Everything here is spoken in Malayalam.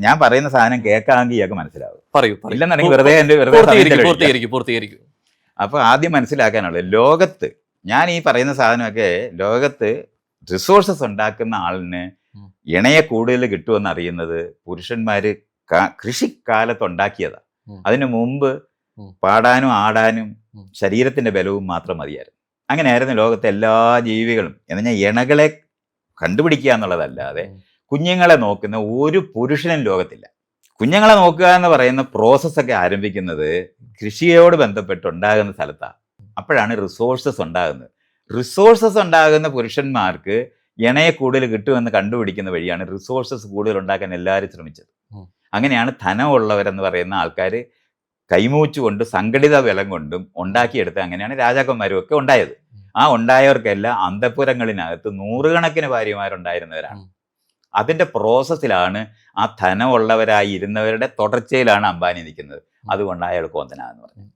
ഞാൻ പറയുന്ന സാധനം കേൾക്കാമെങ്കിൽ ഇയാൾക്ക് മനസ്സിലാവും. പറയൂ. ഇല്ലെന്നുണ്ടെങ്കിൽ വെറുതെ പൂർത്തീകരിക്കും. അപ്പൊ ആദ്യം മനസ്സിലാക്കാനുള്ളത്, ലോകത്ത് ഞാൻ ഈ പറയുന്ന സാധനമൊക്കെ ലോകത്ത് റിസോഴ്സസ് ഉണ്ടാക്കുന്ന ആളിന് ഇണയെ കൂടുതൽ കിട്ടുമെന്ന് അറിയുന്നത് പുരുഷന്മാര് കൃഷിക്കാലത്ത് ഉണ്ടാക്കിയതാ. അതിനു മുമ്പ് പാടാനും ആടാനും ശരീരത്തിന്റെ ബലവും മാത്രം മതിയായിരുന്നു. അങ്ങനെയായിരുന്നു ലോകത്തെ എല്ലാ ജീവികളും. എന്ന് പറഞ്ഞാൽ ഇണകളെ കണ്ടുപിടിക്കുക എന്നുള്ളതല്ലാതെ കുഞ്ഞുങ്ങളെ നോക്കുന്ന ഒരു പുരുഷനും ലോകത്തില്ല. കുഞ്ഞുങ്ങളെ നോക്കുക എന്ന് പറയുന്ന പ്രോസസ്സൊക്കെ ആരംഭിക്കുന്നത് കൃഷിയോട് ബന്ധപ്പെട്ട് ഉണ്ടാകുന്ന സ്ഥലത്താണ്. അപ്പോഴാണ് റിസോഴ്സസ് ഉണ്ടാകുന്നത്. റിസോഴ്സസ് ഉണ്ടാകുന്ന പുരുഷന്മാർക്ക് ഇണയെ കൂടുതൽ കിട്ടുമെന്ന് കണ്ടുപിടിക്കുന്ന വഴിയാണ് റിസോഴ്സസ് കൂടുതൽ ഉണ്ടാക്കാൻ എല്ലാവരും ശ്രമിച്ചത്. അങ്ങനെയാണ് ധനമുള്ളവരെന്ന് പറയുന്ന ആൾക്കാർ കൈമൂച്ചുകൊണ്ട് സംഘടിത ബലം കൊണ്ടും ഉണ്ടാക്കിയെടുത്ത് അങ്ങനെയാണ് രാജാക്കന്മാരും ഒക്കെ ഉണ്ടായത്. ആ ഉണ്ടായവർക്കെല്ലാം അന്തഃപുരങ്ങളിനകത്ത് നൂറുകണക്കിന് ഭാര്യമാരുണ്ടായിരുന്നവരാണ്. അതിൻ്റെ പ്രോസസ്സിലാണ് ആ ധനമുള്ളവരായി ഇരുന്നവരുടെ തുടർച്ചയിലാണ് അംബാനി നിൽക്കുന്നത്. അതുകൊണ്ട് അയാൾ കോന്തനാന്ന് പറഞ്ഞു.